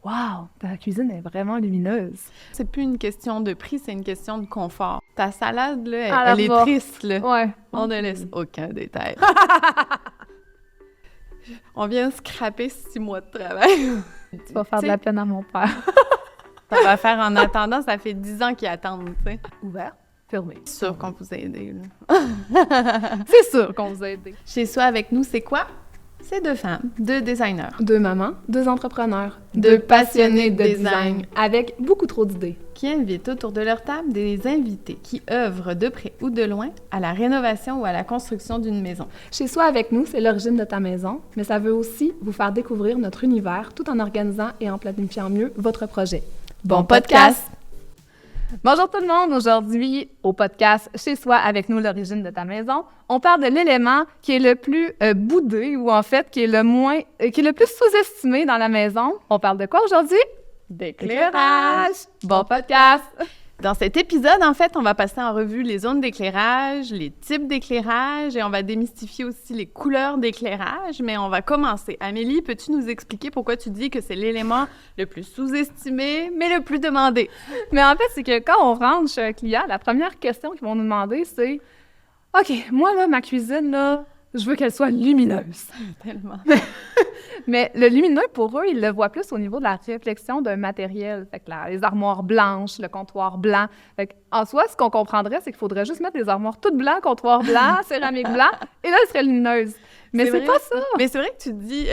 Wow, ta cuisine est vraiment lumineuse. C'est plus une question de prix, c'est une question de confort. Ta salade, là, À la elle est force. triste, là. Ouais. On ne laisse aucun détail. On vient scraper 6 mois de travail. Tu vas faire de la peine à mon père. Ça va faire en attendant, ça fait 10 ans qu'ils attendent, tu sais. Ouvert, fermé. C'est sûr qu'on vous a aidé, là. C'est sûr qu'on vous a aidé. Chez soi, avec nous, c'est quoi? C'est 2 femmes, 2 designers. 2 mamans, 2 entrepreneurs, 2 passionnés de design, avec beaucoup trop d'idées. Qui invitent autour de leur table des invités qui œuvrent de près ou de loin à la rénovation ou à la construction d'une maison. Chez soi avec nous, c'est l'origine de ta maison, mais ça veut aussi vous faire découvrir notre univers tout en organisant et en planifiant mieux votre projet. Bon podcast! Bonjour tout le monde! Aujourd'hui, au podcast Chez soi avec nous, l'origine de ta maison, on parle de l'élément qui est le plus boudé ou en fait qui est le plus sous-estimé dans la maison. On parle de quoi aujourd'hui? D'éclairage! Bon podcast! Dans cet épisode, en fait, on va passer en revue les zones d'éclairage, les types d'éclairage et on va démystifier aussi les couleurs d'éclairage. Mais on va commencer. Amélie, peux-tu nous expliquer pourquoi tu dis que c'est l'élément le plus sous-estimé, mais le plus demandé? Mais en fait, c'est que quand on rentre chez un client, la première question qu'ils vont nous demander, c'est « OK, moi, là, ma cuisine, là, je veux qu'elle soit lumineuse. » Tellement. Mais le lumineux, pour eux, ils le voient plus au niveau de la réflexion d'un matériel. Fait que les armoires blanches, le comptoir blanc. Fait que, en soi, ce qu'on comprendrait, c'est qu'il faudrait juste mettre les armoires toutes blancs, comptoir blanc, céramique blanc, et là, elles seraient lumineuses. Mais c'est pas ça! Mais c'est vrai que tu dis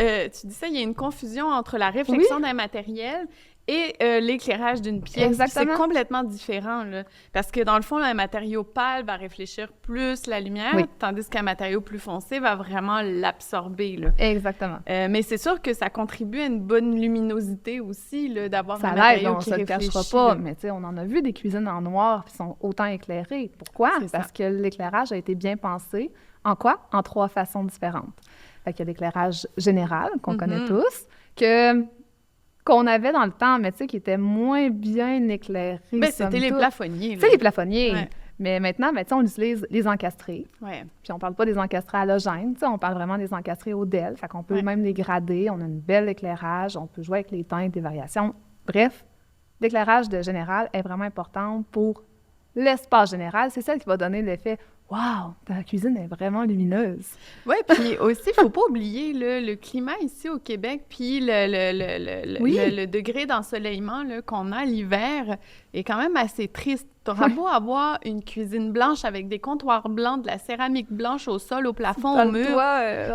ça, il y a une confusion entre la réflexion d'un matériel et l'éclairage d'une pièce. Exactement. C'est complètement différent, là. Parce que dans le fond, un matériau pâle va réfléchir plus la lumière, tandis qu'un matériau plus foncé va vraiment l'absorber, là. Exactement. Mais c'est sûr que ça contribue à une bonne luminosité aussi, là, d'avoir ça un matériau qui on se le réfléchit. cachera pas, mais tu sais, on en a vu des cuisines en noir qui sont autant éclairées. Pourquoi? Parce que l'éclairage a été bien pensé. En quoi? En 3 façons différentes. Fait qu'il y a l'éclairage général, qu'on connaît tous, qu'on avait dans le temps, mais tu sais, qui était moins bien éclairé. Ben, c'était les plafonniers. C'est les plafonniers. Ouais. Mais maintenant, ben, on utilise les encastrés. Ouais. Puis on parle pas des encastrés halogènes, on parle vraiment des encastrés au DEL. Fait qu'on peut même les grader. On a une belle éclairage. On peut jouer avec les teintes, des variations. Bref, l'éclairage de général est vraiment important pour l'espace général. C'est celle qui va donner l'effet « Wow, ta cuisine est vraiment lumineuse! » Oui, puis aussi, il ne faut pas oublier le climat ici au Québec, puis le degré d'ensoleillement qu'on a l'hiver est quand même assez triste. Tu auras beau avoir une cuisine blanche avec des comptoirs blancs, de la céramique blanche au sol, au plafond, au mur.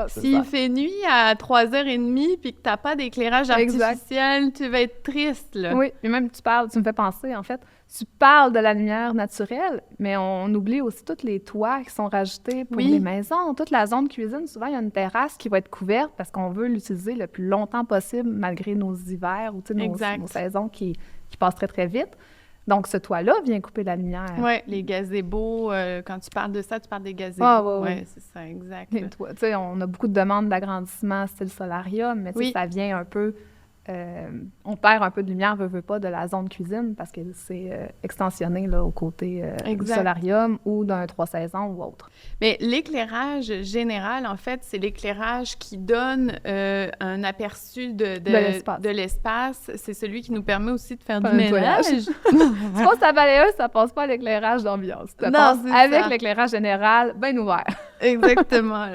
S'il fait nuit à 3h30 puis que tu n'as pas d'éclairage artificiel, tu vas être triste, là. Oui, et même tu me fais penser, en fait, tu parles de la lumière naturelle, mais on oublie aussi tous les toits qui sont rajoutés pour les maisons. Toute la zone cuisine, souvent, il y a une terrasse qui va être couverte parce qu'on veut l'utiliser le plus longtemps possible malgré nos hivers ou nos saisons qui passent très, très vite. Donc, ce toit-là vient couper la lumière. Oui, les gazebos, quand tu parles de ça, tu parles des gazebos. Ah, oui, c'est ça, exact. On a beaucoup de demandes d'agrandissement style solarium, mais ça vient un peu... on perd un peu de lumière, veut pas, de la zone cuisine parce que c'est extensionné là, au côté du solarium ou d'un 3 saisons ou autre. Mais l'éclairage général, en fait, c'est l'éclairage qui donne un aperçu de l'espace. C'est celui qui nous permet aussi de faire du ménage. Tu passes ta balayeuse, ça passe pas à l'éclairage d'ambiance. Ça passe avec l'éclirage général, bien ouvert. Exactement.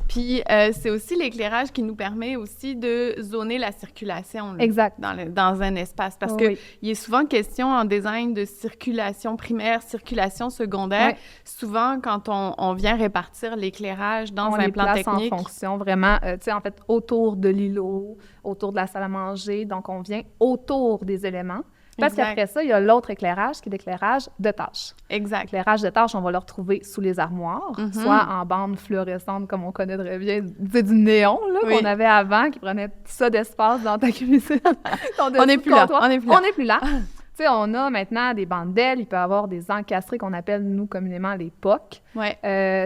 Puis, c'est aussi l'éclairage qui nous permet aussi de zoner la circulation. Là, dans un espace. Parce qu'il est souvent question en design de circulation primaire, circulation secondaire. Oui. Souvent, quand on vient répartir l'éclairage dans un plan technique... en fonction vraiment, tu sais, en fait, autour de l'îlot, autour de la salle à manger. Donc, on vient autour des éléments. Parce qu'après ça, il y a l'autre éclairage qui est l'éclairage de tâches. Exact. L'éclairage de tâches, on va le retrouver sous les armoires, soit en bande fluorescente, comme on connaît très bien, du néon là, qu'on avait avant, qui prenait ça d'espace dans ta cuisine. On n'est plus là. On n'est plus là. Tu sais, on a maintenant des bandes d'ailes, il peut y avoir des encastrés qu'on appelle, nous, communément, les POC. Ouais.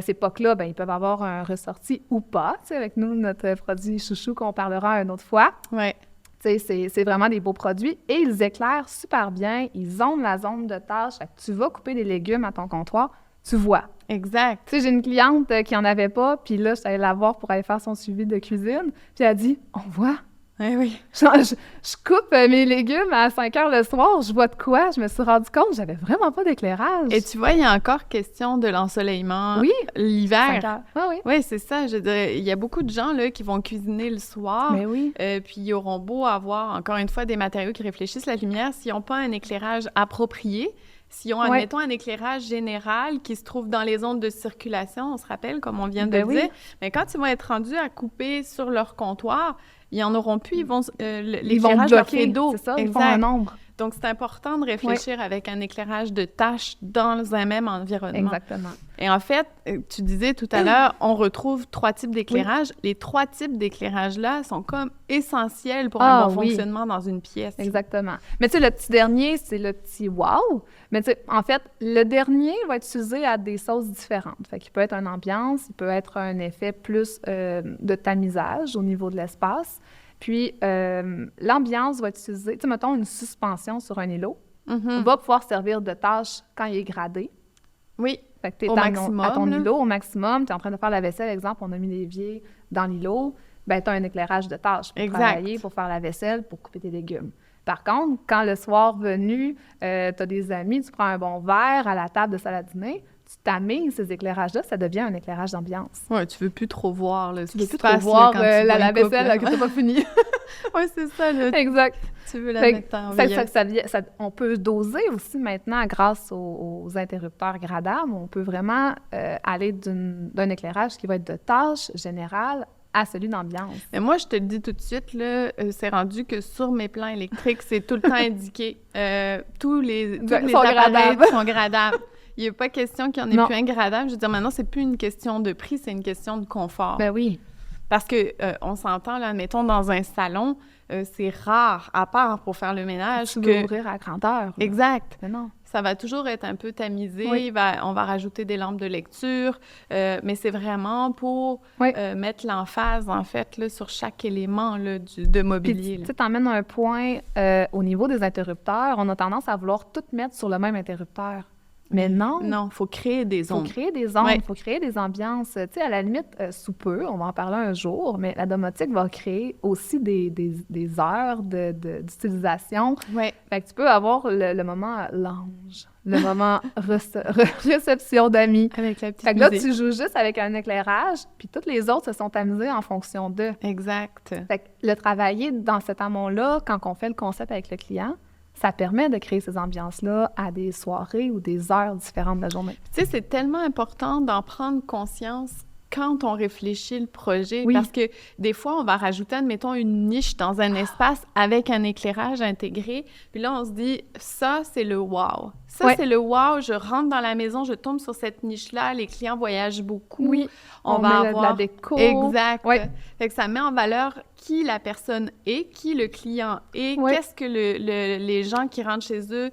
Ces POC-là, ils peuvent avoir un ressorti ou pas, tu sais, avec nous, notre produit chouchou qu'on parlera une autre fois. Oui. C'est vraiment des beaux produits et ils éclairent super bien. Ils zonent la zone de tâche. Tu vas couper des légumes à ton comptoir, tu vois. Exact. Tu sais, j'ai une cliente qui en avait pas, puis là, je suis allée la voir pour aller faire son suivi de cuisine. Puis elle a dit, on voit, Oui. Je coupe mes légumes à 5 heures le soir, je vois de quoi? Je me suis rendu compte, j'avais vraiment pas d'éclairage. Et tu vois, il y a encore question de l'ensoleillement l'hiver. Oui, c'est ça. Je dirais, il y a beaucoup de gens là, qui vont cuisiner le soir. Mais oui. Puis ils auront beau avoir, encore une fois, des matériaux qui réfléchissent la lumière. S'ils n'ont pas un éclairage approprié, s'ils ont, admettons, un éclairage général qui se trouve dans les ondes de circulation, on se rappelle, comme on vient de le dire, mais quand ils vont être rendus à couper sur leur comptoir, ils en auront plus, l'éclairage leur fait d'eau. C'est ça, ils font un ombre. Donc, c'est important de réfléchir avec un éclairage de tâches dans un même environnement. Exactement. Et en fait, tu disais tout à l'heure, on retrouve 3 types d'éclairage. Les 3 types d'éclairage-là sont comme essentiels pour un bon fonctionnement dans une pièce. Exactement. Mais tu sais, le petit dernier, c'est le petit « wow ». Mais tu sais, en fait, le dernier va être utilisé à des sauces différentes. Fait qu'il peut être une ambiance, il peut être un effet plus de tamisage au niveau de l'espace. Puis, l'ambiance va être utilisée, tu sais, mettons une suspension sur un îlot, va pouvoir servir de tâche quand il est gradé. Oui, fait que t'es à ton îlot au maximum, tu es en train de faire la vaisselle, exemple, on a mis l'évier dans l'îlot, bien, tu as un éclairage de tâche pour travailler, pour faire la vaisselle, pour couper tes légumes. Par contre, quand le soir venu, tu as des amis, tu prends un bon verre à la table de salle à dîner, tu tamises ces éclairages-là, ça devient un éclairage d'ambiance. Oui, tu veux plus trop voir ce qui se passe voir la vaisselle que tu n'as pas fini. Oui, c'est ça. Exact. Tu veux la mettre en veillette. On peut doser aussi maintenant grâce aux interrupteurs gradables. On peut vraiment aller d'un éclairage qui va être de tâche générale à celui d'ambiance. Mais moi, je te le dis tout de suite, là, c'est rendu que sur mes plans électriques, c'est tout le temps indiqué. Tous les appareils sont gradables. Il n'y a pas question qu'il y en ait plus un gradable. Je veux dire, maintenant, c'est plus une question de prix, c'est une question de confort. Ben oui. Parce que on s'entend, là, mettons, dans un salon, c'est rare, à part pour faire le ménage, tu veux ouvrir à grandeur. Exact. Mais non. Ça va toujours être un peu tamisé. Oui. On va rajouter des lampes de lecture, mais c'est vraiment pour mettre l'emphase, en fait, là, sur chaque élément là, de mobilier. Tu sais, t'emmènes un point au niveau des interrupteurs. On a tendance à vouloir tout mettre sur le même interrupteur. Mais non. Non, il faut créer des ondes. Il faut créer des ondes, il faut créer des ambiances. Tu sais, à la limite, sous peu, on va en parler un jour, mais la domotique va créer aussi des heures d'utilisation. Oui. Fait que tu peux avoir le moment l'ange, le moment réception d'amis. Avec la petite fait que là, musique. tu joues juste avec un éclairage, puis toutes les autres se sont amusées en fonction d'eux. Exact. Fait que le travailler dans cet amont-là, quand on fait le concept avec le client, ça permet de créer ces ambiances-là à des soirées ou des heures différentes de la journée. Tu sais, c'est tellement important d'en prendre conscience quand on réfléchit le projet, oui. Parce que des fois, on va rajouter, admettons, une niche dans un espace avec un éclairage intégré, puis là, on se dit, ça, c'est le wow. Ça, c'est le wow, je rentre dans la maison, je tombe sur cette niche-là, les clients voyagent beaucoup. Oui, on va met avoir de la déco. Exact. Ouais. Fait que ça met en valeur qui la personne est, qui le client est, qu'est-ce que les gens qui rentrent chez eux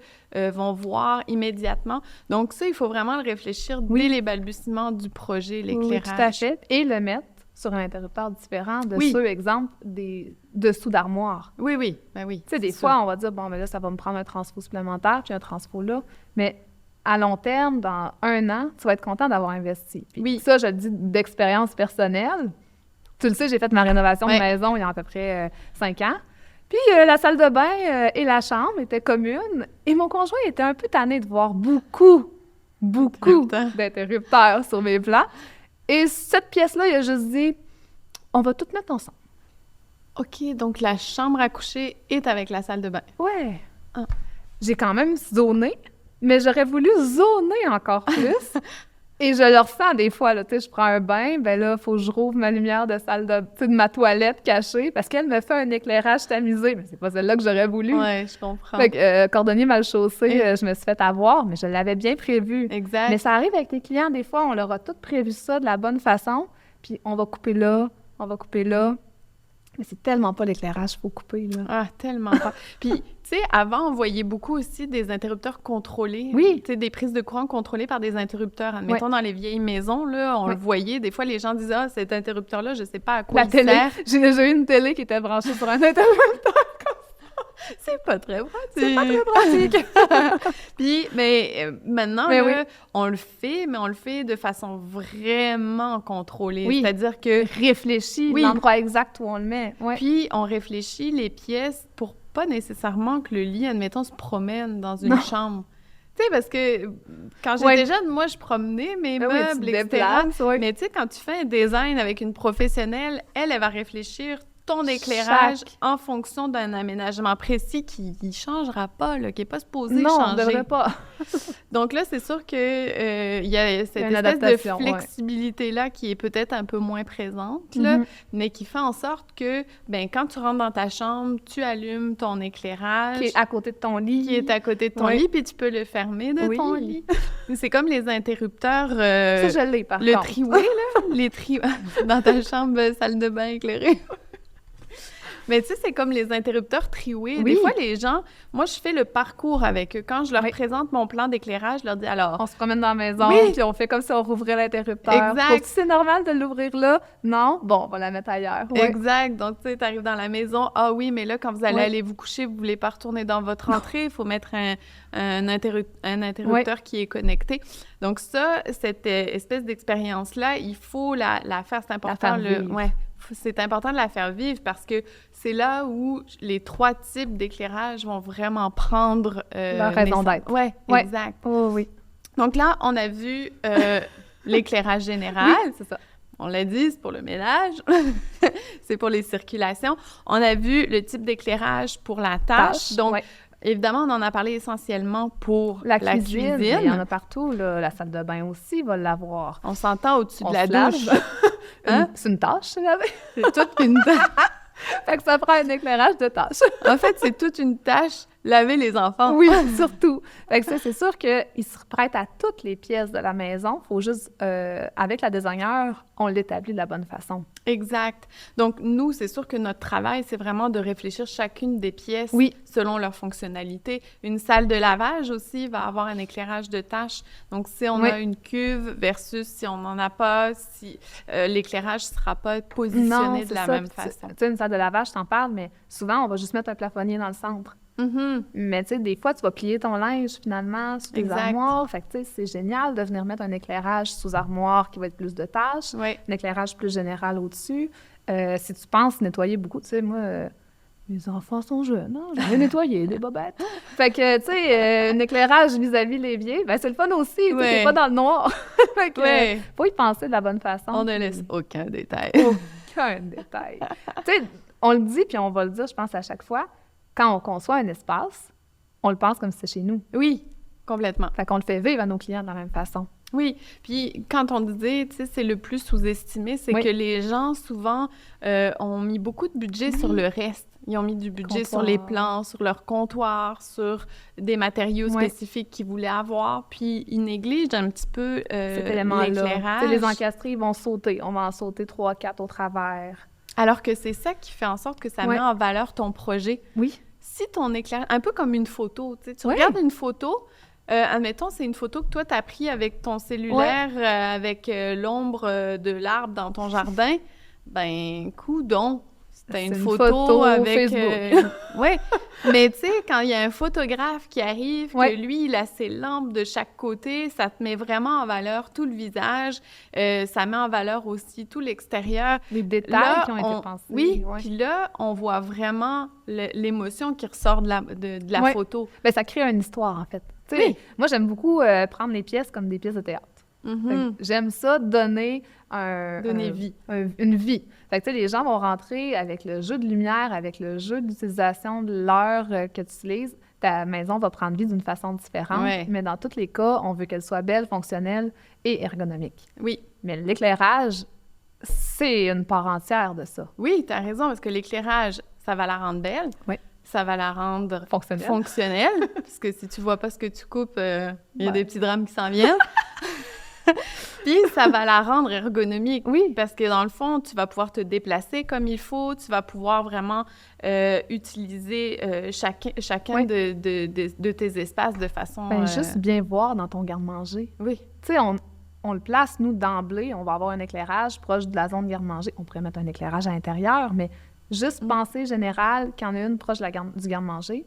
vont voir immédiatement. Donc ça, il faut vraiment le réfléchir dès les balbutiements du projet, l'éclairage. Oui, tout à fait. Et le mettre sur un interrupteur différent de ceux, exemple, des dessous d'armoire. Oui, oui, ben oui. Tu sais, des fois, on va dire, bon, ben là, ça va me prendre un transfo supplémentaire, puis un transfo là, mais à long terme, dans 1 an, tu vas être content d'avoir investi. Puis ça, je le dis d'expérience personnelle. Tu le sais, j'ai fait ma rénovation de maison il y a à peu près 5 ans. Puis la salle de bain et la chambre étaient communes, et mon conjoint était un peu tanné de voir beaucoup d'interrupteurs sur mes plans. Et cette pièce-là, il a juste dit, on va tout mettre ensemble. OK, donc la chambre à coucher est avec la salle de bain. Ouais. Ah. J'ai quand même zoné, mais j'aurais voulu zoner encore plus. Et je le ressens des fois, là, tu sais, je prends un bain, ben là, il faut que je rouvre ma lumière de salle de ma toilette cachée, parce qu'elle me fait un éclairage tamisé, mais c'est pas celle-là que j'aurais voulu. Oui, je comprends. Fait que cordonnier mal chaussé, je me suis fait avoir, mais je l'avais bien prévu. Exact. Mais ça arrive avec les clients, des fois, on leur a tout prévu ça de la bonne façon, puis on va couper là, on va couper là. Mais c'est tellement pas l'éclairage qu'il faut couper, là. Ah, tellement pas. Puis, tu sais, avant, on voyait beaucoup aussi des interrupteurs contrôlés. Oui. Tu sais, des prises de courant contrôlées par des interrupteurs. Admettons, dans les vieilles maisons, là, on le voyait. Des fois, les gens disaient, ah, cet interrupteur-là, je sais pas à quoi il sert. J'ai déjà eu une télé qui était branchée sur un interrupteur. C'est pas très pratique. C'est pas très pratique. Puis, mais maintenant, Mais là, on le fait, mais on le fait de façon vraiment contrôlée. Oui. C'est-à-dire que... Réfléchis l'endroit exact où on le met. Ouais. Puis, on réfléchit les pièces pour pas nécessairement que le lit, admettons, se promène dans une chambre. Tu sais, parce que quand j'étais jeune, moi, je promenais mes meubles, etc. Mais tu sais, quand tu fais un design avec une professionnelle, elle va réfléchir ton éclairage en fonction d'un aménagement précis qui ne changera pas, là, qui n'est pas supposé changer. Non, on ne devrait pas. Donc là, c'est sûr qu'il y a cette espèce de flexibilité-là qui est peut-être un peu moins présente, là, mais qui fait en sorte que, ben, quand tu rentres dans ta chambre, tu allumes ton éclairage. Qui est à côté de ton lit. Qui est à côté de ton lit, puis tu peux le fermer de ton lit. C'est comme les interrupteurs... ça, je l'ai, par contre. Le triway, là. Les triways dans ta chambre, salle de bain éclairée. Mais tu sais, c'est comme les interrupteurs triway. Oui. Des fois, les gens... Moi, je fais le parcours avec eux. Quand je leur présente mon plan d'éclairage, je leur dis alors... On se promène dans la maison, puis on fait comme si on rouvrait l'interrupteur. Exact. C'est normal de l'ouvrir là? Non? Bon, on va la mettre ailleurs. Ouais. Exact. Donc, tu sais, tu arrives dans la maison. Ah oui, mais là, quand vous allez aller vous coucher, vous voulez pas retourner dans votre entrée, il faut mettre un interrupteur qui est connecté. Donc ça, cette espèce d'expérience-là, il faut la faire. C'est important. C'est important de la faire vivre parce que c'est là où les 3 types d'éclairage vont vraiment prendre... leur raison d'être. Oui, exact. Oh, oui. Donc là, on a vu l'éclairage général. Oui, c'est ça. On l'a dit, c'est pour le ménage. C'est pour les circulations. On a vu le type d'éclairage pour la tâche. Donc, évidemment, on en a parlé essentiellement pour la cuisine. Il y en a partout, là. La salle de bain aussi va l'avoir. On s'entend au-dessus de la douche. Hein? C'est une tâche, c'est laver. C'est toute une tâche. Fait que ça prend un éclairage de tâche. En fait, c'est toute une tâche, laver les enfants. Oui, surtout. Fait que ça, c'est sûr qu'ils se prêtent à toutes les pièces de la maison. Il faut juste, avec la designer, on l'établit de la bonne façon. Exact. Donc, nous, c'est sûr que notre travail, c'est vraiment de réfléchir chacune des pièces selon leur fonctionnalité. Une salle de lavage aussi va avoir un éclairage de tâche. Donc, si on a une cuve versus si on n'en a pas, si l'éclairage ne sera pas positionné de la même façon. Tu sais, une salle de lavage, je t'en parle, mais souvent, on va juste mettre un plafonnier dans le centre. Mais tu sais, des fois, tu vas plier ton linge finalement sous tes armoires. Fait que tu sais, c'est génial de venir mettre un éclairage sous armoire qui va être plus de tâches, un éclairage plus général au-dessus. Si tu penses nettoyer beaucoup, tu sais, moi, mes enfants sont jeunes, hein? Je vais nettoyer des bobettes. Fait que, tu sais, un éclairage vis-à-vis l'évier, ben c'est le fun aussi, c'est pas dans le noir. Fait que, faut y penser de la bonne façon. On ne laisse aucun détail. Aucun détail. Tu sais, on le dit, puis on va le dire, je pense, à chaque fois. Quand on conçoit un espace, on le pense comme si c'était chez nous. Oui, complètement. Fait qu'on le fait vivre à nos clients de la même façon. Oui, puis quand on disait, tu sais, c'est le plus sous-estimé, c'est que les gens, souvent, ont mis beaucoup de budget sur le reste. Ils ont mis du budget sur les plans, sur leur comptoir, sur des matériaux spécifiques qu'ils voulaient avoir, puis ils négligent un petit peu cet élément-là. L'éclairage. Les encastrés, ils vont sauter. On va en sauter 3-4 au travers. Alors que c'est ça qui fait en sorte que ça met en valeur ton projet. Oui. Si ton éclairage... Un peu comme une photo, tu sais. Tu regardes une photo, admettons, c'est une photo que toi, tu as prise avec ton cellulaire, avec l'ombre de l'arbre dans ton jardin. Ben, coudonc! C'était une photo avec... Facebook. Oui, mais tu sais, quand il y a un photographe qui arrive, que lui, il a ses lampes de chaque côté, ça te met vraiment en valeur tout le visage, ça met en valeur aussi tout l'extérieur. Les détails qui ont été pensés. Oui, puis là, on voit vraiment l'émotion qui ressort de la photo. Bien, ça crée une histoire, en fait. Moi, j'aime beaucoup prendre les pièces comme des pièces de théâtre. J'aime ça, donner vie. Une vie. Fait que, tu sais, les gens vont rentrer avec le jeu de lumière, avec le jeu d'utilisation de l'heure que tu utilises. Ta maison va prendre vie d'une façon différente, mais dans tous les cas, on veut qu'elle soit belle, fonctionnelle et ergonomique. Oui. Mais l'éclairage, c'est une part entière de ça. Oui, tu as raison, parce que l'éclairage, ça va la rendre belle. Oui. Ça va la rendre fonctionnelle. Parce que si tu vois pas ce que tu coupes, il y a des petits drames qui s'en viennent. Puis, ça va la rendre ergonomique. Oui. Parce que, dans le fond, tu vas pouvoir te déplacer comme il faut. Tu vas pouvoir vraiment utiliser chacun de tes espaces de façon... juste bien voir dans ton garde-manger. Oui. Tu sais, on le place, nous, d'emblée. On va avoir un éclairage proche de la zone garde-manger. On pourrait mettre un éclairage à l'intérieur, mais Juste pensée générale, qu'il y en a une proche du garde-manger,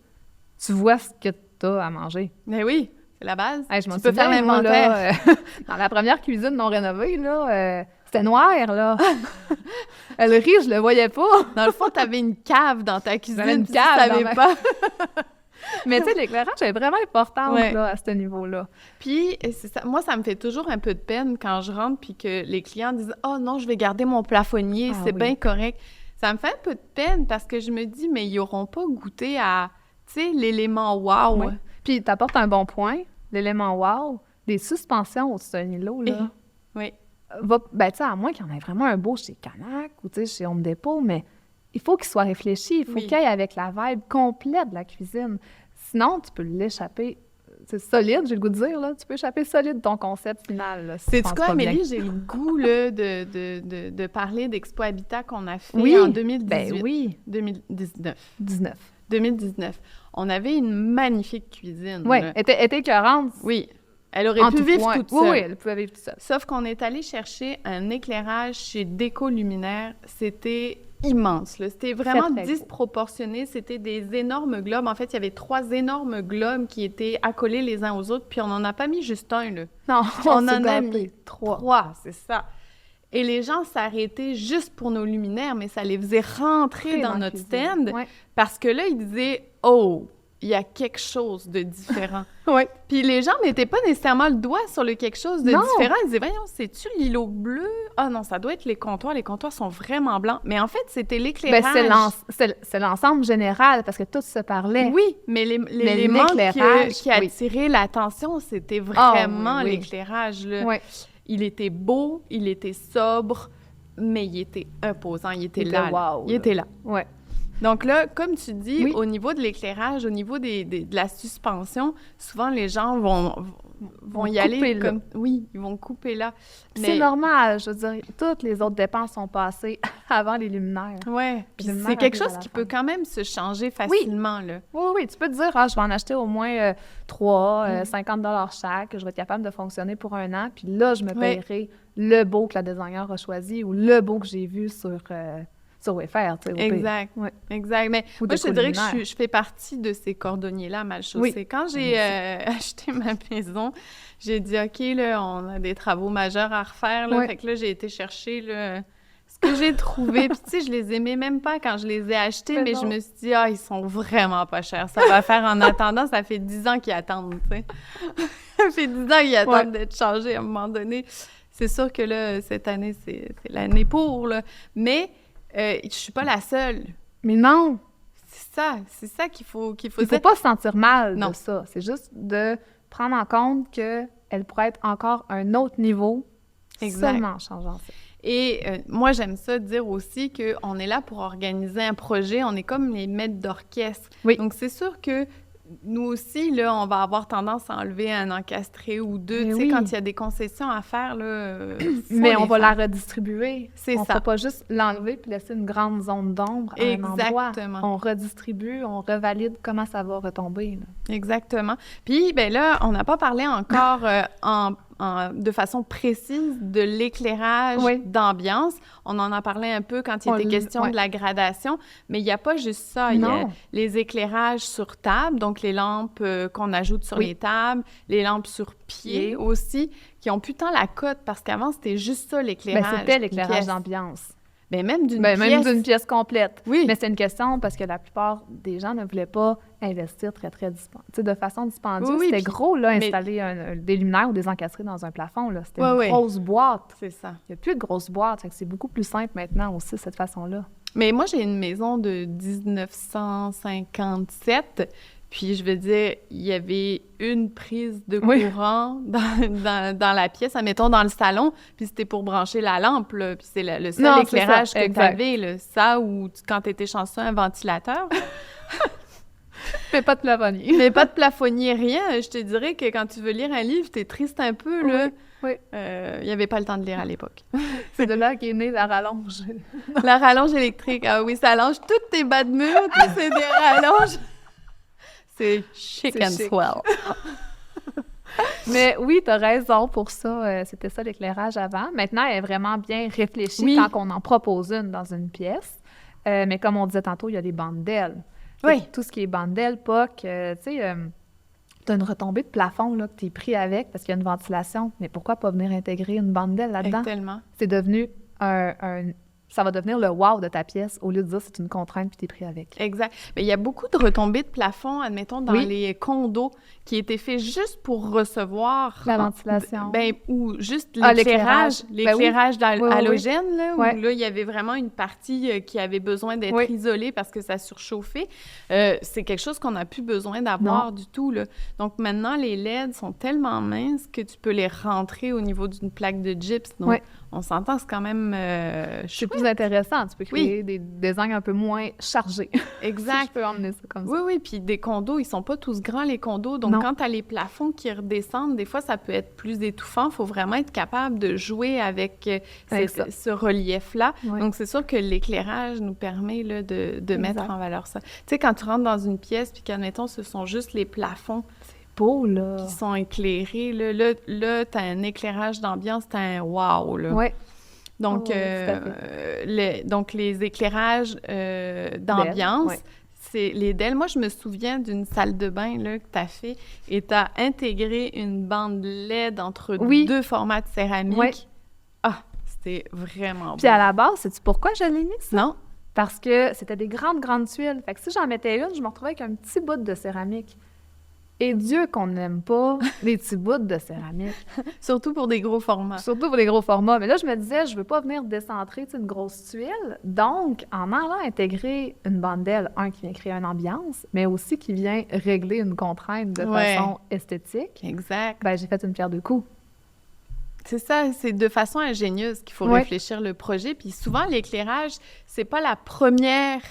tu vois ce que tu as à manger. Mais oui, c'est la base. Hey, tu peux faire l'inventaire. Dans la première cuisine non rénovée, là, c'était noir, là. Le riz, je le voyais pas. Dans le fond, t'avais une cave dans ta cuisine. J'avais une cave, tu savais pas. Mais tu sais, l'éclairage est vraiment important là, à ce niveau-là. Puis, c'est ça. Moi, ça me fait toujours un peu de peine quand je rentre puis que les clients disent « Oh non, je vais garder mon plafonnier, c'est bien correct. » Ça me fait un peu de peine parce que je me dis « Mais ils n'auront pas goûté à, tu sais, l'élément wow. Oui. Puis, tu apportes un bon point, l'élément wow, les suspensions au-dessus d'un îlot, là. Oui. Ben, tu sais, à moins qu'il y en ait vraiment un beau chez Canac ou, tu sais, chez Home Depot, mais il faut qu'il soit réfléchi, il faut qu'il aille avec la vibe complète de la cuisine. Sinon, tu peux l'échapper. C'est solide, j'ai le goût de dire, là. Tu peux échapper solide ton concept final, là. C'est quoi, Amélie? J'ai le goût, là, de parler d'Expo Habitat qu'on a fait en 2018. Ben oui. 2019. On avait une magnifique cuisine. Oui, elle était écœurante. Oui. Elle aurait pu vivre toute seule. Oui, elle pouvait vivre toute seule. Sauf qu'on est allé chercher un éclairage chez Déco Luminaire. C'était immense, là. C'était vraiment disproportionné. C'était des énormes globes. En fait, il y avait 3 énormes globes qui étaient accolés les uns aux autres, puis on n'en a pas mis juste un, là. Non, on en a mis 3, c'est ça. Et les gens s'arrêtaient juste pour nos luminaires, mais ça les faisait rentrer dans notre stand, parce que là, ils disaient « Oh! » il y a quelque chose de différent. Puis les gens mettaient pas nécessairement le doigt sur le quelque chose de différent. Ils disaient, voyons, c'est-tu l'îlot bleu? Ah non, ça doit être les comptoirs. Les comptoirs sont vraiment blancs. Mais en fait, c'était l'éclairage. Ben, c'est l'ensemble général, parce que tout se parlait. Oui, mais l'élément qui attirait l'attention, c'était vraiment l'éclairage. Là. Il était beau, il était sobre, mais il était imposant. Il était là. Wow, il était là. Ouais. Donc là, comme tu dis, au niveau de l'éclairage, au niveau de la suspension, souvent les gens vont y aller comme... Oui, ils vont couper là. Mais... C'est normal, je veux dire, toutes les autres dépenses sont passées avant les luminaires. Oui, puis c'est quelque chose qui peut quand même se changer facilement, là. Oui, tu peux te dire, je vais en acheter au moins 3, 50 $ chaque, je vais être capable de fonctionner pour 1 an, puis là, je me paierai le beau que la designer a choisi ou le beau que j'ai vu sur Wayfair, tu sais. Exact, exact. Mais moi, je te dirais que je fais partie de ces cordonniers-là mal chaussés. Oui. Quand j'ai acheté ma maison, j'ai dit, OK, là, on a des travaux majeurs à refaire, là. Fait que là, j'ai été chercher, là, ce que j'ai trouvé. Puis, tu sais, je les aimais même pas quand je les ai achetés, mais je me suis dit, ils sont vraiment pas chers. Ça va faire en attendant. Ça fait 10 ans qu'ils attendent, tu sais. Ça fait 10 ans qu'ils attendent d'être changés à un moment donné. C'est sûr que, là, cette année, c'est l'année pour, là. Mais... je suis pas la seule. Mais non! C'est ça qu'il faut Il faut pas se sentir mal de ça. C'est juste de prendre en compte qu'elle pourrait être encore un autre niveau seulement en changeant ça. Et moi, j'aime ça dire aussi qu'on est là pour organiser un projet. On est comme les maîtres d'orchestre. Oui. Donc, c'est sûr que nous aussi, là, on va avoir tendance à enlever un encastré ou 2. Tu sais, quand il y a des concessions à faire, là... Mais on va la redistribuer. On ne va pas juste l'enlever puis laisser une grande zone d'ombre à un endroit. On redistribue, on revalide comment ça va retomber. Là. Exactement. Puis, bien là, on n'a pas parlé encore de façon précise de l'éclairage d'ambiance. On en a parlé un peu quand il était question de la gradation, mais il n'y a pas juste ça. Il y a les éclairages sur table, donc les lampes qu'on ajoute sur les tables, les lampes sur pied aussi, qui ont plus tant la cote, parce qu'avant, c'était juste ça, l'éclairage. Ben, c'était l'éclairage d'ambiance. Même d'une pièce complète. Oui. Mais c'est une question parce que la plupart des gens ne voulaient pas investir très de façon dispendieuse. C'était gros, là, installer des luminaires ou des encastrés dans un plafond. Là. C'était une grosse boîte. C'est ça. Il n'y a plus de grosses boîtes. C'est beaucoup plus simple maintenant aussi, cette façon-là. Mais moi, j'ai une maison de 1957. Puis, je veux dire, il y avait une prise de courant dans la pièce, admettons, dans le salon, puis c'était pour brancher la lampe, là. Puis c'est le seul éclairage que tu avais, là. Ça, ou quand tu étais chanceux, un ventilateur. Mais pas de plafonnier. Mais pas de plafonnier, rien. Je te dirais que quand tu veux lire un livre, t'es triste un peu, là. Oui. Il n'y avait pas le temps de lire à l'époque. C'est de là qu'est née la rallonge. La rallonge électrique. Ah oui, ça allonge toutes tes bas de mur, c'est des rallonges. C'est chic and swell. Mais oui, tu as raison pour ça. C'était ça l'éclairage avant. Maintenant, elle est vraiment bien réfléchie quand on en propose une dans une pièce. Mais comme on disait tantôt, il y a les bandes d'ailes. Oui. Tout ce qui est bandes d'ailes, POC, tu sais, t'as une retombée de plafond là, que t'es pris avec parce qu'il y a une ventilation. Mais pourquoi pas venir intégrer une bande d'aile là-dedans? Tellement. C'est devenu ça va devenir le wow de ta pièce au lieu de dire c'est une contrainte puis t'es pris avec. Exact. Mais il y a beaucoup de retombées de plafond, admettons, dans les condos qui étaient faits juste pour recevoir... La ventilation. Ou juste l'éclairage. L'éclairage halogène, là, où là, il y avait vraiment une partie qui avait besoin d'être isolée parce que ça surchauffait. C'est quelque chose qu'on n'a plus besoin d'avoir du tout, là. Donc maintenant, les LED sont tellement minces que tu peux les rentrer au niveau d'une plaque de gyps. Donc, on s'entend, c'est quand même c'est plus intéressant. Tu peux créer des designs un peu moins chargés. Exact. Si je peux emmener ça comme ça. Oui, puis des condos, ils sont pas tous grands, les condos. Donc, quand tu as les plafonds qui redescendent, des fois, ça peut être plus étouffant. Il faut vraiment être capable de jouer avec ce relief-là. Oui. Donc, c'est sûr que l'éclairage nous permet là, de mettre en valeur ça. Tu sais, quand tu rentres dans une pièce, puis qu'admettons, ce sont juste les plafonds beau, là. Qui sont éclairés. Là t'as un éclairage d'ambiance, t'as un wow, là. Oui. Donc, donc les éclairages d'ambiance, c'est les DEL. Moi, je me souviens d'une salle de bain là, que t'as fait et t'as intégré une bande LED entre deux formats de céramique. Oui. Ah, c'était vraiment beau. Puis à la base, sais-tu pourquoi je l'ai mis, ça? Non. Parce que c'était des grandes tuiles. Fait que si j'en mettais une, je me retrouvais avec un petit bout de céramique. Et Dieu qu'on n'aime pas les petits bouts de céramique. Surtout pour des gros formats. Surtout pour des gros formats. Mais là, je me disais, je veux pas venir décentrer une grosse tuile. Donc, en allant intégrer une bande d'aile, qui vient créer une ambiance, mais aussi qui vient régler une contrainte de façon esthétique. Exact. Ben, j'ai fait une pierre deux coups. C'est ça, c'est de façon ingénieuse qu'il faut réfléchir le projet. Puis souvent, l'éclairage, c'est pas la première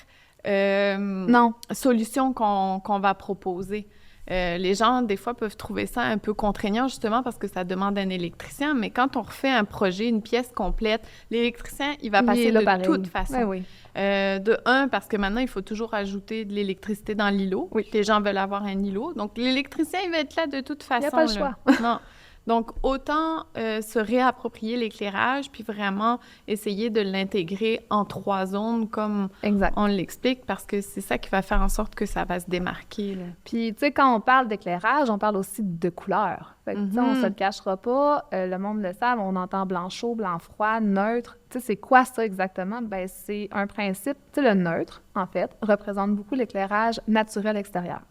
solution qu'on va proposer. Les gens, des fois, peuvent trouver ça un peu contraignant, justement, parce que ça demande un électricien. Mais quand on refait un projet, une pièce complète, l'électricien, il va passer de toute façon. De un, parce que maintenant, il faut toujours ajouter de l'électricité dans l'îlot. Les gens veulent avoir un îlot. Donc, l'électricien, il va être là de toute façon. Il n'y a pas le choix. Non. Donc, autant se réapproprier l'éclairage, puis vraiment essayer de l'intégrer en 3 zones, comme on l'explique, parce que c'est ça qui va faire en sorte que ça va se démarquer. Là. Puis, tu sais, quand on parle d'éclairage, on parle aussi de couleurs. Fait que, tu sais, on se le cachera pas, le monde le sait, on entend blanc chaud, blanc froid, neutre. Tu sais, c'est quoi ça exactement? Ben c'est un principe, tu sais, le neutre, en fait, représente beaucoup l'éclairage naturel extérieur.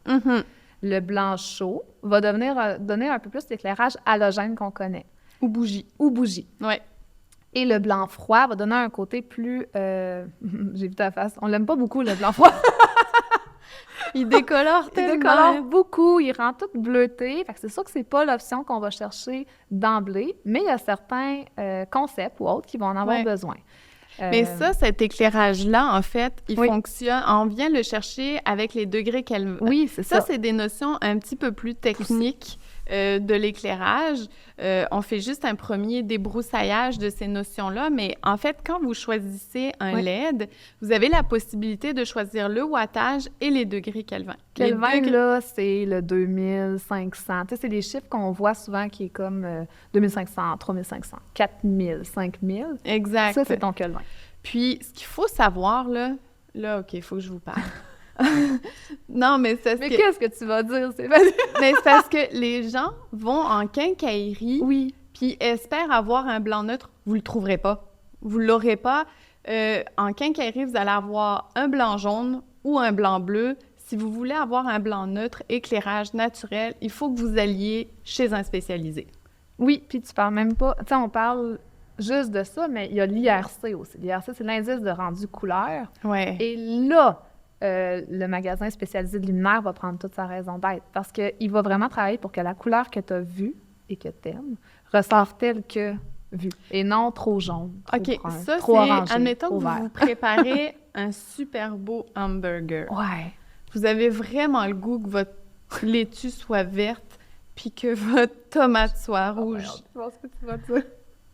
Le blanc chaud va donner un peu plus d'éclairage halogène qu'on connaît. Ou bougie. Oui. Et le blanc froid va donner un côté plus... j'ai vu ta face. On l'aime pas beaucoup, le blanc froid. Il décolore tellement. Il décolore beaucoup. Il rend tout bleuté. Fait que c'est sûr que c'est pas l'option qu'on va chercher d'emblée, mais il y a certains concepts ou autres qui vont en avoir besoin. Mais ça, cet éclairage-là, en fait, il fonctionne. On vient le chercher avec les degrés qu'elle... Oui, c'est ça. Ça, c'est des notions un petit peu plus techniques de l'éclairage. On fait juste un premier débroussaillage de ces notions-là, mais en fait, quand vous choisissez un LED, vous avez la possibilité de choisir le wattage et les degrés Kelvin. Kelvin, là, c'est le 2500. Tu sais, c'est des chiffres qu'on voit souvent qui est comme 2500, 3500, 4000, 5000. Exact. Ça, c'est ton Kelvin. Puis, ce qu'il faut savoir, là, OK, il faut que je vous parle. Non, mais c'est Mais qu'est-ce que tu vas dire, Stéphanie? Mais c'est parce que les gens vont en quincaillerie, puis espèrent avoir un blanc neutre. Vous le trouverez pas. Vous l'aurez pas. En quincaillerie, vous allez avoir un blanc jaune ou un blanc bleu. Si vous voulez avoir un blanc neutre, éclairage naturel, il faut que vous alliez chez un spécialisé. Oui, puis tu parles même pas... Tu sais, on parle juste de ça, mais il y a l'IRC aussi. L'IRC, c'est l'indice de rendu couleur. Ouais. Et là... le magasin spécialisé de luminaire va prendre toute sa raison d'être parce qu'il va vraiment travailler pour que la couleur que tu as vue et que tu aimes ressorte telle que vue et non trop jaune, trop brun, ça, trop orangé, admettons que vous préparez un super beau hamburger. Ouais. Vous avez vraiment le goût que votre laitue soit verte puis que votre tomate soit rouge. Je pense que tu vas dire.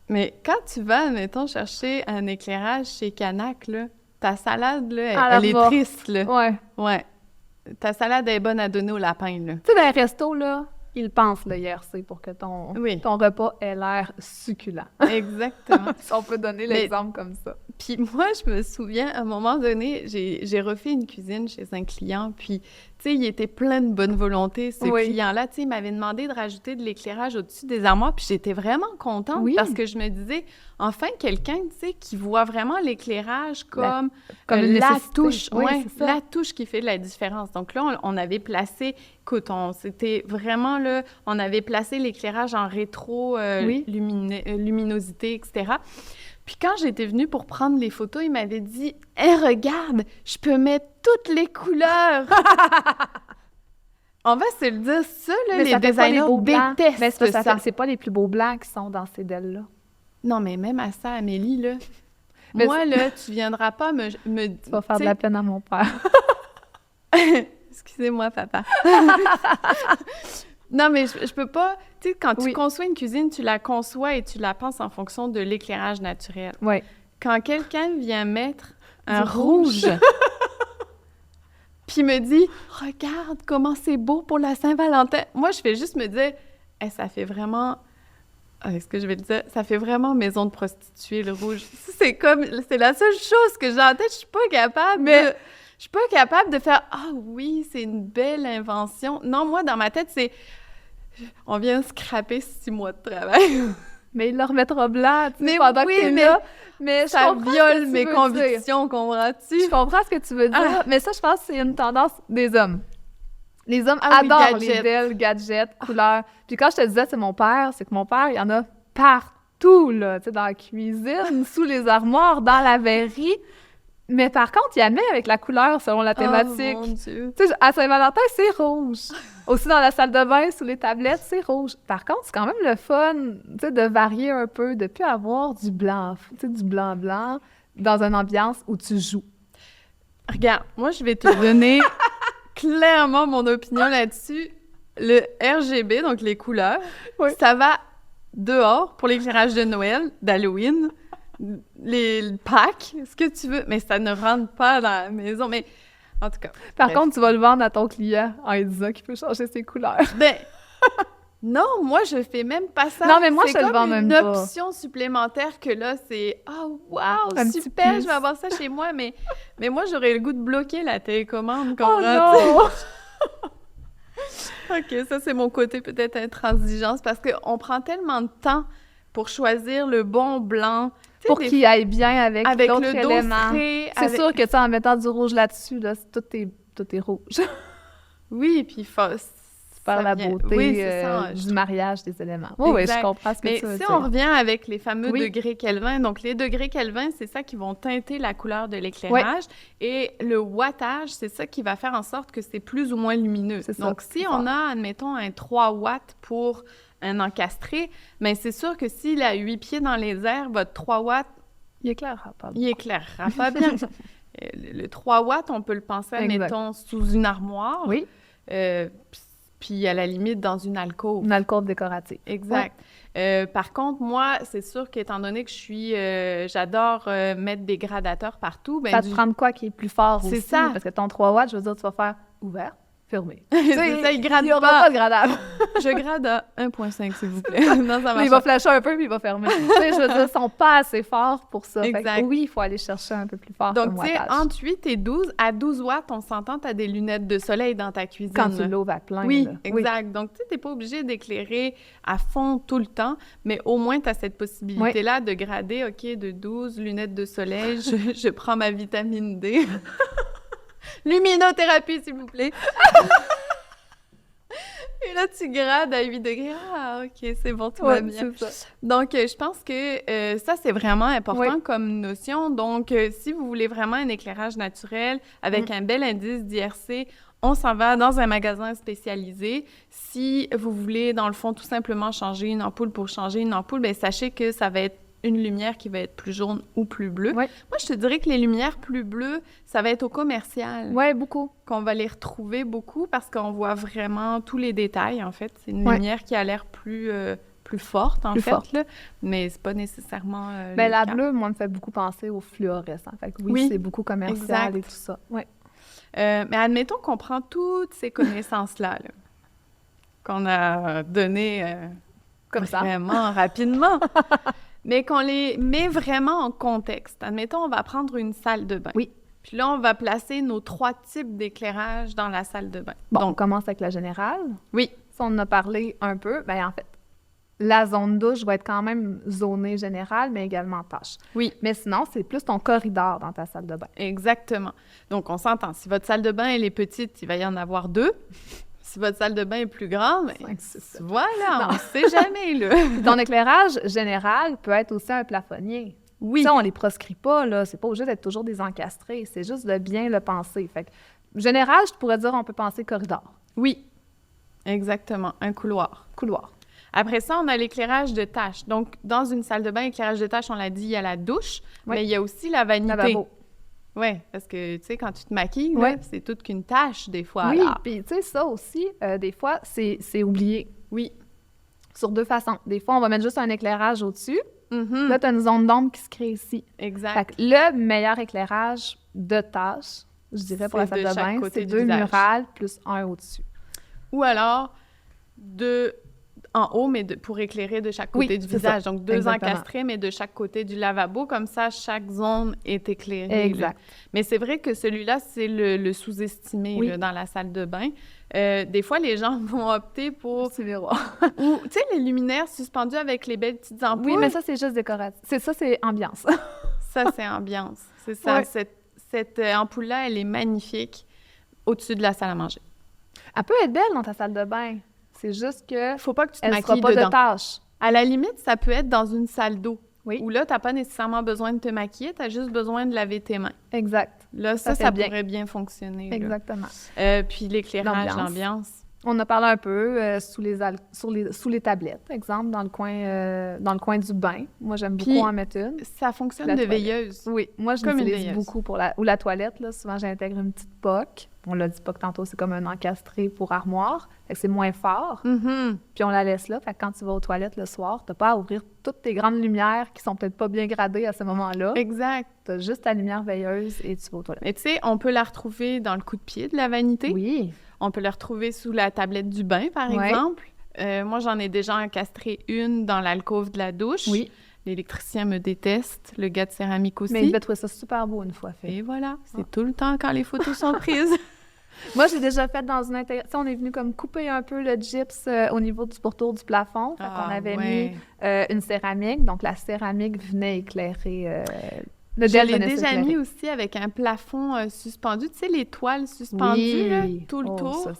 Mais quand tu vas, admettons, chercher un éclairage chez Canac, là, ta salade, là, elle est triste, là. Ouais. Ta salade est bonne à donner au lapin, là. Tu sais, dans les restos, là, ils pensent le IRC pour que ton repas ait l'air succulent. Exactement. Si on peut donner l'exemple comme ça. Puis moi, je me souviens, à un moment donné, j'ai refait une cuisine chez un client, puis, tu sais, il était plein de bonne volonté, ce client-là. Tu sais, il m'avait demandé de rajouter de l'éclairage au-dessus des armoires, puis j'étais vraiment contente parce que je me disais, enfin, quelqu'un, tu sais, qui voit vraiment l'éclairage comme la touche. La touche qui fait la différence. Donc là, on avait placé, écoute, c'était vraiment là, on avait placé l'éclairage en luminosité, etc. Puis quand j'étais venue pour prendre les photos, il m'avait dit « Hey, regarde, je peux mettre toutes les couleurs! » On va se le dire, ça, là, mais les designers détestent mais c'est pas les plus beaux blancs qui sont dans ces DEL-là. Non, mais même à ça, Amélie, là, moi, là, tu viendras pas me tu vas faire de la peine à mon père. Excusez-moi, papa. Non, mais je peux pas... Tu sais, quand tu conçois une cuisine, tu la conçois et tu la penses en fonction de l'éclairage naturel. Oui. Quand quelqu'un vient mettre un rouge, puis me dit « Regarde comment c'est beau pour la Saint-Valentin! » Moi, je fais juste me dire hey, « ça fait vraiment... » Est-ce que je vais le dire? Ça fait vraiment maison de prostituée, le rouge. C'est la seule chose que j'ai en tête. Je suis pas capable Je suis pas capable de faire « Ah oui, c'est une belle invention. » Non, moi, dans ma tête, c'est... On vient scraper 6 mois de travail. Mais il le remettra blanc, tu sais, pendant que t'es là. Mais ça viole mes convictions, comprends-tu? Je comprends ce que tu veux dire, mais ça, je pense que c'est une tendance des hommes. Les hommes adorent les DEL, gadgets, couleurs. Puis quand je te disais, c'est mon père, c'est que mon père, il y en a partout, là, tu sais, dans la cuisine, sous les armoires, dans la verrerie. Mais par contre, il y a met avec la couleur selon la thématique. Oh mon Dieu! Tu sais, à Saint-Valentin, c'est rouge. Aussi dans la salle de bain, sous les tablettes, c'est rouge. Par contre, c'est quand même le fun, tu sais, de varier un peu, de plus avoir du blanc, tu sais, du blanc-blanc dans une ambiance où tu joues. Regarde, moi, je vais te donner clairement mon opinion là-dessus. Le RGB, donc les couleurs, ça va dehors pour l'éclairage de Noël, d'Halloween, les Pâques, ce que tu veux, mais ça ne rentre pas dans la maison. Mais en tout cas. Par contre, tu vas le vendre à ton client en lui disant qu'il peut changer ses couleurs. Ben, non, moi, je fais même pas ça. Non, mais moi, je te le vends même pas. C'est comme une option supplémentaire que là, c'est « Oh, wow, super, je vais avoir ça chez moi. » Mais moi, j'aurais le goût de bloquer la télécommande. Oh non! OK, ça, c'est mon côté peut-être intransigeance parce qu'on prend tellement de temps pour choisir le bon blanc. Pour qu'il aille bien avec l'autre élément. C'est sûr que, tu sais, en mettant du rouge là-dessus, là, tout est rouge. Oui, puis par la beauté du mariage des éléments. Oui, je comprends ce que tu veux dire. Mais si on revient avec les fameux degrés Kelvin, donc les degrés Kelvin, c'est ça qui vont teinter la couleur de l'éclairage. Et le wattage, c'est ça qui va faire en sorte que c'est plus ou moins lumineux. Donc, si on a, admettons, un 3 watts pour un encastré, bien, c'est sûr que s'il a 8 pieds dans les airs, votre 3 watts... Il éclairera pas bien. Il éclairera pas bien. Le 3 watts, on peut le penser, admettons, sous une armoire. Oui. Puis, à la limite, dans une alcôve. Une alcôve décorative. Exact. Ouais. Par contre, moi, c'est sûr qu'étant donné que j'adore mettre des gradateurs partout... Ben, ça te prend de quoi qui est plus fort aussi. C'est ça. Parce que ton 3 watts, je veux dire, tu vas faire ouvert, fermé. C'est ça, il grade pas. Il n'y aura pas de gradable. Je grade à 1.5, s'il vous plaît. Non, ça il va flasher un peu, puis il va fermer. Tu sais, je veux dire, ils sont pas assez forts pour ça. Exact. Fait que oui, il faut aller chercher un peu plus fort. Donc, tu sais, entre 8 et 12, à 12 watts, on s'entend, tu as des lunettes de soleil dans ta cuisine. Quand tu l'ouvres à plein. Oui, là. exact. Oui. Donc, tu sais, tu n'es pas obligé d'éclairer à fond tout le temps, mais au moins, tu as cette possibilité-là de grader, OK, de 12, lunettes de soleil, je prends ma vitamine D. Luminothérapie, s'il vous plaît. Et là, tu grades à 8 degrés. Ah, OK, c'est bon, tout va bien. Donc, je pense que ça, c'est vraiment important comme notion. Donc, si vous voulez vraiment un éclairage naturel avec un bel indice d'IRC, on s'en va dans un magasin spécialisé. Si vous voulez, dans le fond, tout simplement changer une ampoule pour changer une ampoule, bien, sachez que ça va être une lumière qui va être plus jaune ou plus bleue. Oui. Moi, je te dirais que les lumières plus bleues, ça va être au commercial. Oui, beaucoup. Qu'on va les retrouver beaucoup parce qu'on voit vraiment tous les détails, en fait. C'est une lumière qui a l'air plus forte, en fait, là, mais c'est pas nécessairement la bleue, moi, me fait beaucoup penser au fluorescent. Fait que oui, c'est beaucoup commercial et tout ça. Oui. Mais admettons qu'on prend toutes ces connaissances-là, là, qu'on a données... comme ça. Vraiment rapidement. mais qu'on les met vraiment en contexte. Admettons, on va prendre une salle de bain. Oui. Puis là, on va placer nos 3 types d'éclairage dans la salle de bain. Bon, on commence avec la générale. Oui. Si on en a parlé un peu, bien en fait, la zone douche va être quand même zonée générale, mais également tâche. Oui. Mais sinon, c'est plus ton corridor dans ta salle de bain. Exactement. Donc, on s'entend. Si votre salle de bain, elle est petite, il va y en avoir 2. Si votre salle de bain est plus grande, voilà, on ne sait jamais, là. Puis ton éclairage général peut être aussi un plafonnier. Oui. Ça, on les proscrit pas, là. C'est pas obligé d'être toujours des encastrés. C'est juste de bien le penser. Fait que, général, je pourrais dire, on peut penser corridor. Oui, exactement. Un couloir. Couloir. Après ça, on a l'éclairage de tâche. Donc, dans une salle de bain, éclairage de tâche, on l'a dit, il y a la douche, mais il y a aussi la vanité. Lavabo. Oui, parce que, tu sais, quand tu te maquilles, là, c'est toute qu'une tâche, des fois. Oui, puis tu sais, ça aussi, des fois, c'est oublié. Oui. Sur 2 façons. Des fois, on va mettre juste un éclairage au-dessus. Mm-hmm. Là, tu as une zone d'ombre qui se crée ici. Exact. Fait que le meilleur éclairage de tâche, je dirais, pour la salle de bain, c'est 2 murales plus 1 au-dessus. Ou alors, 2 en haut, mais pour éclairer de chaque côté du visage. Donc, 2 encastrés, mais de chaque côté du lavabo. Comme ça, chaque zone est éclairée. Exact. Là. Mais c'est vrai que celui-là, c'est le sous-estimé là, dans la salle de bain. Des fois, les gens vont opter pour... C'est miroir. Ou, tu sais, les luminaires suspendus avec les belles petites ampoules. Oui, mais ça, c'est juste décoratif. C'est ambiance. Ça, c'est ambiance. C'est ça. Ouais. Cette ampoule-là, elle est magnifique au-dessus de la salle à manger. Elle peut être belle dans ta salle de bain. C'est juste que... Faut pas que tu te maquilles dedans. Elle dedans. de tâches. À la limite, ça peut être dans une salle d'eau. Oui. Où là, tu n'as pas nécessairement besoin de te maquiller, tu as juste besoin de laver tes mains. Exact. Là, ça pourrait bien fonctionner. Exactement. Puis l'éclairage, l'ambiance. On a parlé un peu sous les tablettes, exemple, dans le coin du bain. Moi, j'aime beaucoup en mettre une. Ça fonctionne de veilleuse. Oui, moi, je l'utilise beaucoup pour la toilette. Là. Souvent, j'intègre une petite poque. On l'a dit pas que tantôt, c'est comme un encastré pour armoire. Fait que c'est moins fort. Mm-hmm. Puis on la laisse là. Fait que quand tu vas aux toilettes le soir, t'as pas à ouvrir toutes tes grandes lumières qui sont peut-être pas bien gradées à ce moment-là. Exact. T'as juste ta lumière veilleuse et tu vas aux toilettes. Mais tu sais, on peut la retrouver dans le coup de pied de la vanité. Oui. On peut la retrouver sous la tablette du bain, par exemple. Moi, j'en ai déjà encastré une dans l'alcôve de la douche. Oui. L'électricien me déteste, le gars de céramique aussi. Mais il devait trouver ça super beau une fois fait. Et voilà, c'est tout le temps quand les photos sont prises. Moi, j'ai déjà fait dans une intégration. On est venu comme couper un peu le gyps au niveau du pourtour du plafond. Fait qu'on avait mis une céramique. Donc, la céramique venait éclairer... Je l'ai déjà mis aussi avec un plafond suspendu. Tu sais, les toiles suspendues, là, tout le tour.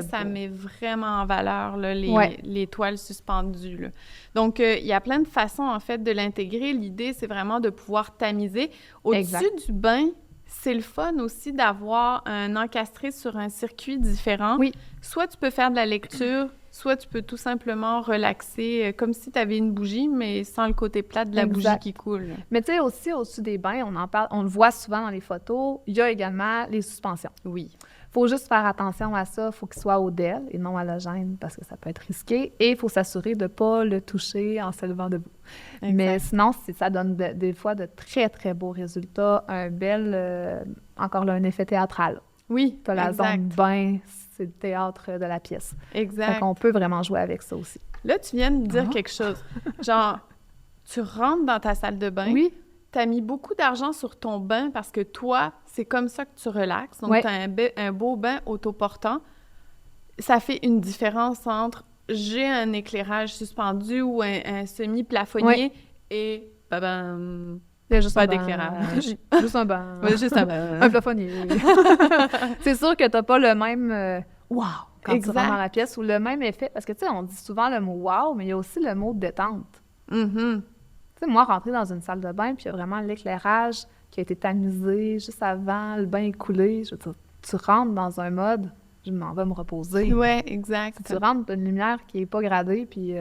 Ça met vraiment en valeur là, les toiles suspendues. Là. Donc, il y a plein de façons, en fait, de l'intégrer. L'idée, c'est vraiment de pouvoir tamiser. Au-dessus du bain, c'est le fun aussi d'avoir un encastré sur un circuit différent. Oui. Soit tu peux faire de la lecture, soit tu peux tout simplement relaxer comme si tu avais une bougie, mais sans le côté plat de la bougie qui coule. Mais tu sais, aussi, au-dessus des bains, on en parle, on le voit souvent dans les photos, il y a également les suspensions. Oui. Il faut juste faire attention à ça. Il faut qu'il soit au DEL et non halogène parce que ça peut être risqué. Et il faut s'assurer de ne pas le toucher en se levant debout. Exact. Mais sinon, ça donne des fois de très, très beaux résultats. Un bel, encore là, un effet théâtral. Oui, tu as la zone bain, c'est le théâtre de la pièce. Exact. Fait qu'on peut vraiment jouer avec ça aussi. Là, tu viens de me dire quelque chose. Genre, tu rentres dans ta salle de bain. Oui. Tu as mis beaucoup d'argent sur ton bain parce que toi, c'est comme ça que tu relaxes. Donc, tu as un beau bain autoportant. Ça fait une différence entre j'ai un éclairage suspendu ou un semi-plafonnier et juste pas d'éclairage. Juste un banc. Juste un banc. Un plafonnier. C'est sûr que tu n'as pas le même wow quand tu rentres dans la pièce ou le même effet. Parce que, tu sais, on dit souvent le mot wow, mais il y a aussi le mot détente. Mm-hmm. Tu sais, moi, rentrer dans une salle de bain, puis il y a vraiment l'éclairage qui a été tamisé juste avant, le bain est coulé. Je veux dire, tu rentres dans un mode, je m'en vais me reposer. Oui, exact. Tu rentres dans une lumière qui n'est pas gradée, puis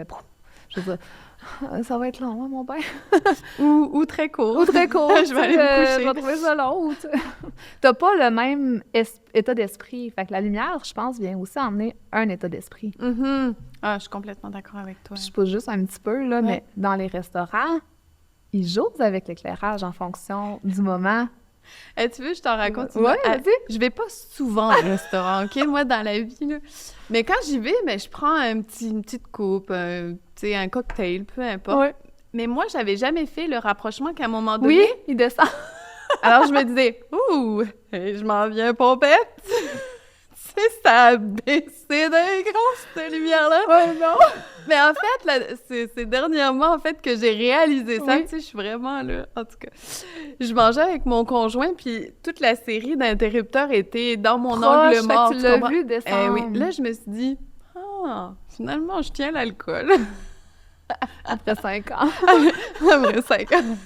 je veux dire, ça va être long, hein, mon bain. ou très court. Ou très court. Je vais aller me coucher. Je vais trouver ça long. T'as pas le même état d'esprit. Fait que la lumière, je pense, vient aussi emmener un état d'esprit. Mm-hmm. Ah, je suis complètement d'accord avec toi. Je pousse juste un petit peu, là, mais dans les restaurants, ils jouent avec l'éclairage en fonction du moment. Tu veux, je t'en raconte. Oui, vas-y. Je vais pas souvent au restaurant, OK, moi, dans la vie, là. Mais quand j'y vais, je prends une petite coupe, un cocktail, peu importe. Ouais. Mais moi, j'avais jamais fait le rapprochement qu'à un moment donné... Oui, il descend. Alors, je me disais, « Ouh, je m'en viens pompette! » Tu sais, ça a baissé d'un grand, cette lumière-là. Ouais, non. Mais en fait, là, c'est dernièrement, en fait, que j'ai réalisé ça. Tu sais, je suis vraiment là, en tout cas. Je mangeais avec mon conjoint, puis toute la série d'interrupteurs était dans mon angle mort. Tu l'as vu descendre. Oui. Là, je me suis dit, finalement, je tiens l'alcool. Après 5 ans. Après 5 ans.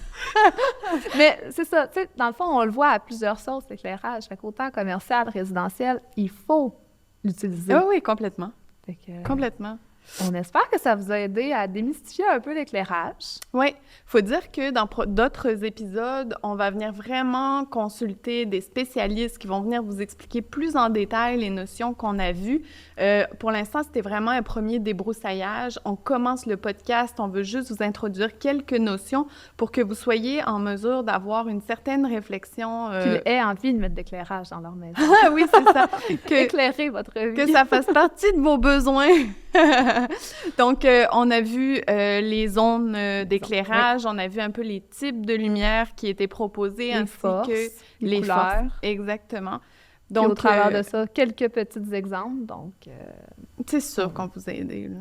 Mais c'est ça, tu sais, dans le fond, on le voit à plusieurs sources, l'éclairage. Fait qu'autant commercial, résidentiel, il faut l'utiliser. Oui, complètement. Fait que, complètement. On espère que ça vous a aidé à démystifier un peu l'éclairage. Oui, faut dire que dans d'autres épisodes, on va venir vraiment consulter des spécialistes qui vont venir vous expliquer plus en détail les notions qu'on a vues. Pour l'instant, c'était vraiment un premier débroussaillage. On commence le podcast, on veut juste vous introduire quelques notions pour que vous soyez en mesure d'avoir une certaine réflexion. Qu'ils aient envie de mettre de l'éclairage dans leur maison. Ah oui, c'est ça. Éclairer votre vie. Que ça fasse partie de vos besoins. Donc, on a vu les zones d'éclairage, on a vu un peu les types de lumière qui étaient proposés, ainsi que les couleurs. Forces. Exactement. Donc, au travers de ça, quelques petits exemples, donc... C'est sûr qu'on vous a aidé, là.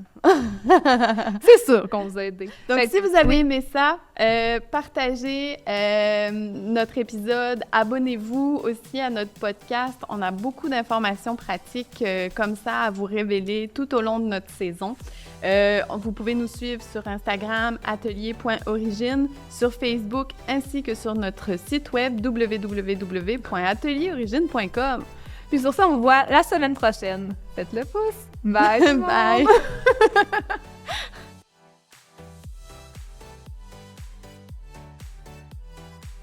C'est sûr qu'on vous a aidé. Donc, si vous avez aimé ça, partagez notre épisode, abonnez-vous aussi à notre podcast. On a beaucoup d'informations pratiques comme ça à vous révéler tout au long de notre saison. Vous pouvez nous suivre sur Instagram, atelier.origine, sur Facebook, ainsi que sur notre site web www.atelierorigine.com. Puis sur ça, on vous voit la semaine prochaine. Faites le pouce! Bye! Bye!